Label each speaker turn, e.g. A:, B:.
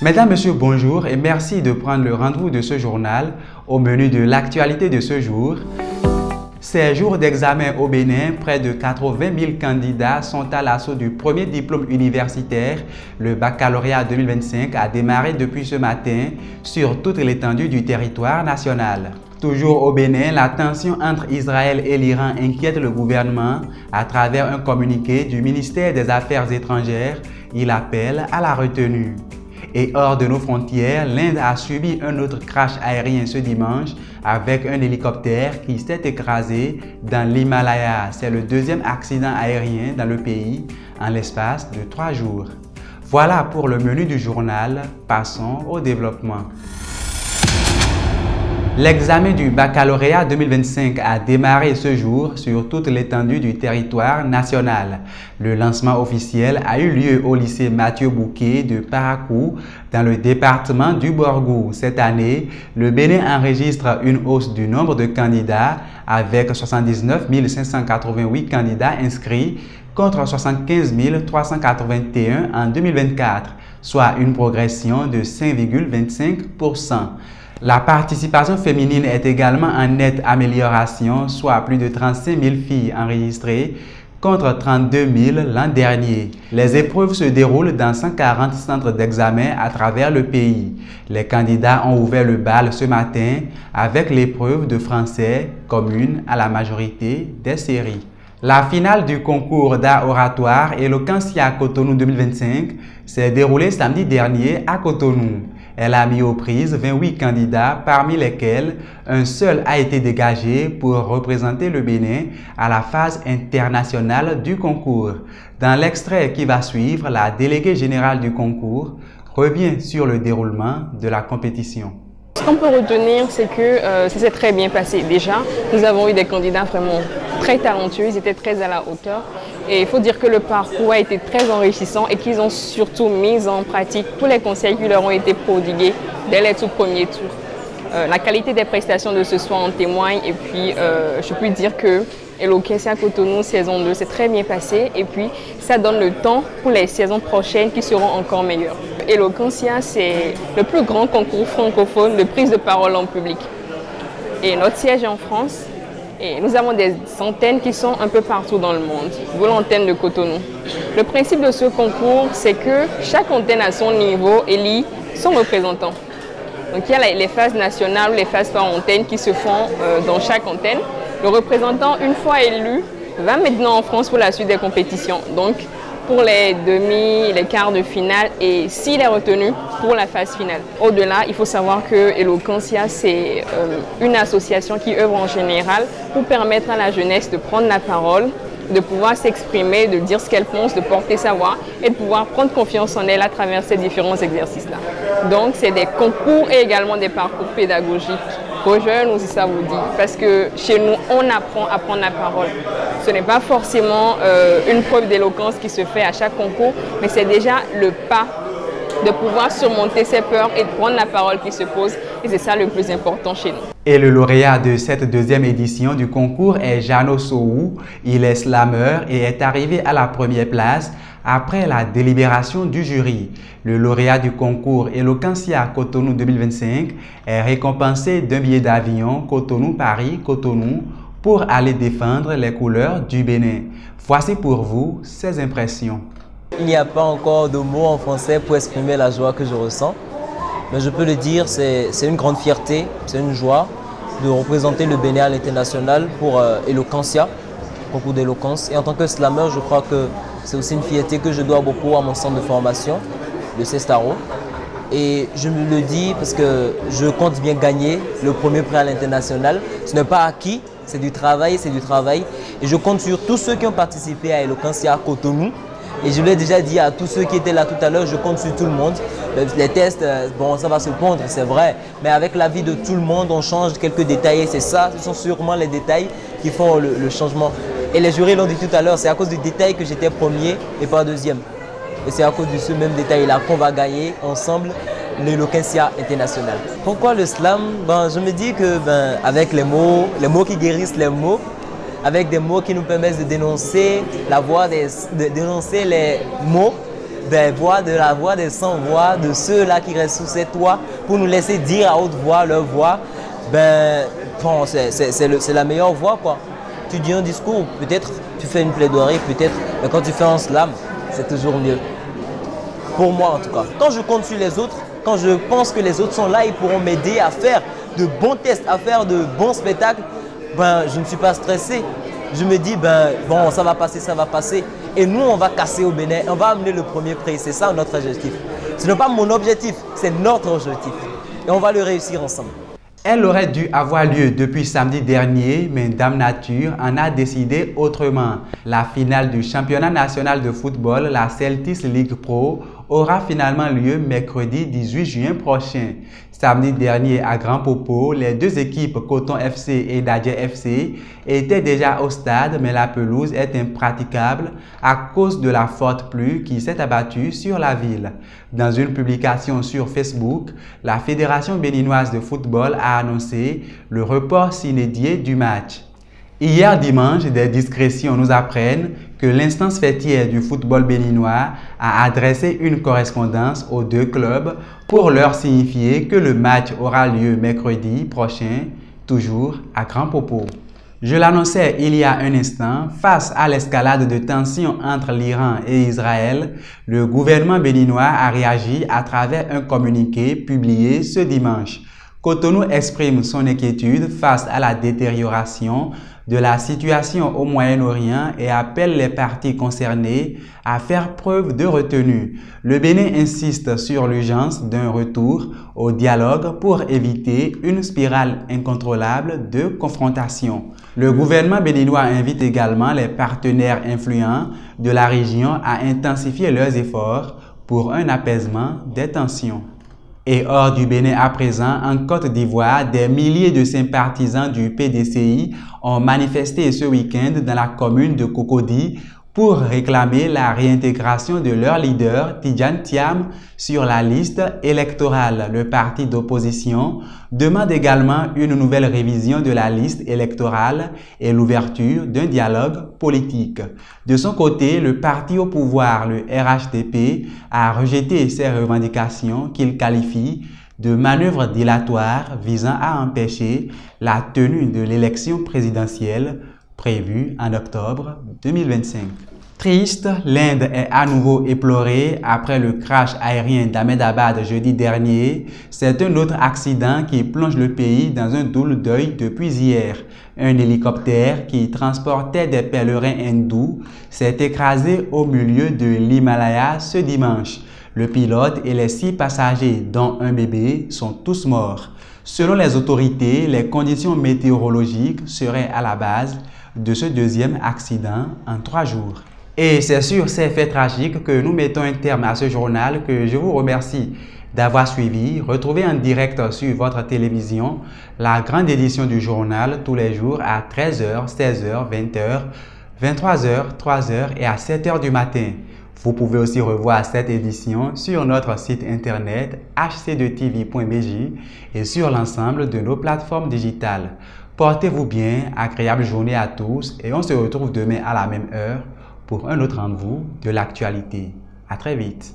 A: Mesdames, Messieurs, bonjour et merci de prendre le rendez-vous de ce journal. Au menu de l'actualité de ce jour, ces jours d'examen au Bénin, près de 80 000 candidats sont à l'assaut du premier diplôme universitaire. Le baccalauréat 2025 a démarré depuis ce matin sur toute l'étendue du territoire national. Toujours au Bénin, la tension entre Israël et l'Iran inquiète le gouvernement. À travers un communiqué du ministère des Affaires étrangères, il appelle à la retenue. Et hors de nos frontières, l'Inde a subi un autre crash aérien ce dimanche avec un hélicoptère qui s'est écrasé dans l'Himalaya. C'est le deuxième accident aérien dans le pays en l'espace de 3 jours. Voilà pour le menu du journal. Passons au développement. L'examen du baccalauréat 2025 a démarré ce jour sur toute l'étendue du territoire national. Le lancement officiel a eu lieu au lycée Mathieu Bouquet de Parakou dans le département du Borgou. Cette année, le Bénin enregistre une hausse du nombre de candidats avec 79 588 candidats inscrits contre 75 381 en 2024, soit une progression de 5,25%. La participation féminine est également en nette amélioration, soit plus de 35 000 filles enregistrées contre 32 000 l'an dernier. Les épreuves se déroulent dans 140 centres d'examen à travers le pays. Les candidats ont ouvert le bal ce matin avec l'épreuve de français commune à la majorité des séries. La finale du concours d'art oratoire Eloquentia Cotonou 2025 s'est déroulée samedi dernier à Cotonou. Elle a mis aux prises 28 candidats, parmi lesquels un seul a été dégagé pour représenter le Bénin à la phase internationale du concours. Dans l'extrait qui va suivre, la déléguée générale du concours revient sur le déroulement de la compétition.
B: Ce qu'on peut retenir, c'est que ça s'est très bien passé. Déjà, nous avons eu des candidats vraiment très talentueux, ils étaient très à la hauteur. Et il faut dire que le parcours a été très enrichissant et qu'ils ont surtout mis en pratique tous les conseils qui leur ont été prodigués dès les tout premiers tours. La qualité des prestations de ce soir en témoigne et puis je peux dire que Eloquentia Cotonou saison 2 s'est très bien passé et puis ça donne le temps pour les saisons prochaines qui seront encore meilleures. Eloquentia, c'est le plus grand concours francophone de prise de parole en public. Et notre siège est en France. Et nous avons des antennes qui sont un peu partout dans le monde, d'où l'antenne de Cotonou. Le principe de ce concours, c'est que chaque antenne à son niveau élit son représentant. Donc il y a les phases nationales ou les phases par antenne qui se font dans chaque antenne. Le représentant, une fois élu, va maintenant en France pour la suite des compétitions. Donc pour les demi, les quarts de finale et s'il est retenu pour la phase finale. Au-delà, il faut savoir que Eloquentia, c'est une association qui œuvre en général pour permettre à la jeunesse de prendre la parole, de pouvoir s'exprimer, de dire ce qu'elle pense, de porter sa voix et de pouvoir prendre confiance en elle à travers ces différents exercices-là. Donc, c'est des concours et également des parcours pédagogiques aux jeunes aussi, ça vous dit. Parce que chez nous, on apprend à prendre la parole. Ce n'est pas forcément une preuve d'éloquence qui se fait à chaque concours, mais c'est déjà le pas de pouvoir surmonter ses peurs et de prendre la parole qui se pose. Et c'est ça le plus important chez nous.
A: Et le lauréat de cette deuxième édition du concours est Jano Soou. Il est slameur et est arrivé à la première place après la délibération du jury. Le lauréat du concours Eloquentia Cotonou 2025 est récompensé d'un billet d'avion Cotonou-Paris-Cotonou pour aller défendre les couleurs du Bénin. Voici pour vous ses impressions.
C: Il n'y a pas encore de mots en français pour exprimer la joie que je ressens. Mais je peux le dire, c'est une grande fierté, c'est une joie de représenter le Bénin à l'international pour Eloquentia, concours d'éloquence. Et en tant que slammer, je crois que c'est aussi une fierté que je dois beaucoup à mon centre de formation, le Cestaro. Et je me le dis parce que je compte bien gagner le premier prix à l'international. Ce n'est pas acquis, c'est du travail, c'est du travail. Et je compte sur tous ceux qui ont participé à Eloquentia Cotonou. Et je l'ai déjà dit à tous ceux qui étaient là tout à l'heure, je compte sur tout le monde. Les tests, bon, ça va se pondre, c'est vrai. Mais avec l'avis de tout le monde, on change quelques détails. Et c'est ça, ce sont sûrement les détails qui font le changement. Et les jurys l'ont dit tout à l'heure, c'est à cause du détail que j'étais premier et pas deuxième. Et c'est à cause de ce même détail-là qu'on va gagner ensemble l'Eloquentia international. Pourquoi le slam? Je me dis que avec les mots qui guérissent les mots, avec des mots qui nous permettent de dénoncer la voix, de dénoncer les mots, des voix, de la voix des sans-voix, de ceux-là qui restent sous ces toits, pour nous laisser dire à haute voix leur voix, ben, bon, c'est la meilleure voix, quoi. Tu dis un discours, peut-être tu fais une plaidoirie, peut-être, mais quand tu fais un slam, c'est toujours mieux. Pour moi, en tout cas. Quand je compte sur les autres, quand je pense que les autres sont là, ils pourront m'aider à faire de bons tests, à faire de bons spectacles, ben, je ne suis pas stressé. Je me dis, ben, bon, ça va passer, ça va passer. Et nous, on va casser au Bénin, on va amener le premier prix. C'est ça notre objectif. Ce n'est pas mon objectif, c'est notre objectif. Et on va le réussir ensemble.
A: Elle aurait dû avoir lieu depuis samedi dernier, mais Dame Nature en a décidé autrement. La finale du championnat national de football, la Celtics League Pro, aura finalement lieu mercredi 18 juin prochain. Samedi dernier à Grand Popo, les deux équipes Coton FC et Dadje FC étaient déjà au stade, mais la pelouse est impraticable à cause de la forte pluie qui s'est abattue sur la ville. Dans une publication sur Facebook, la Fédération béninoise de football a annoncé le report sine-die du match. Hier dimanche, des discrétions nous apprennent que l'instance fêtière du football béninois a adressé une correspondance aux deux clubs pour leur signifier que le match aura lieu mercredi prochain, toujours à Grand Popo. Je l'annonçais il y a un instant, face à l'escalade de tensions entre l'Iran et Israël, le gouvernement béninois a réagi à travers un communiqué publié ce dimanche. Cotonou exprime son inquiétude face à la détérioration de la situation au Moyen-Orient et appelle les parties concernées à faire preuve de retenue. Le Bénin insiste sur l'urgence d'un retour au dialogue pour éviter une spirale incontrôlable de confrontation. Le gouvernement béninois invite également les partenaires influents de la région à intensifier leurs efforts pour un apaisement des tensions. Et hors du Bénin à présent, en Côte d'Ivoire, des milliers de sympathisants du PDCI ont manifesté ce week-end dans la commune de Cocody pour réclamer la réintégration de leur leader Tidjane Thiam sur la liste électorale. Le parti d'opposition demande également une nouvelle révision de la liste électorale et l'ouverture d'un dialogue politique. De son côté, le parti au pouvoir, le RHDP, a rejeté ces revendications qu'il qualifie de manœuvres dilatoires visant à empêcher la tenue de l'élection présidentielle prévue en octobre 2025. Triste, l'Inde est à nouveau éplorée après le crash aérien d'Ahmedabad jeudi dernier. C'est un autre accident qui plonge le pays dans un double deuil depuis hier. Un hélicoptère qui transportait des pèlerins hindous s'est écrasé au milieu de l'Himalaya ce dimanche. Le pilote et les 6 passagers, dont un bébé, sont tous morts. Selon les autorités, les conditions météorologiques seraient à la base de ce deuxième accident en 3 jours. Et c'est sur ces faits tragiques que nous mettons un terme à ce journal que je vous remercie d'avoir suivi. Retrouvez en direct sur votre télévision la grande édition du journal tous les jours à 13h, 16h, 20h, 23h, 3h et à 7h du matin. Vous pouvez aussi revoir cette édition sur notre site internet hc2tv.bj et sur l'ensemble de nos plateformes digitales. Portez-vous bien, agréable journée à tous et on se retrouve demain à la même heure pour un autre rendez-vous de l'actualité. À très vite.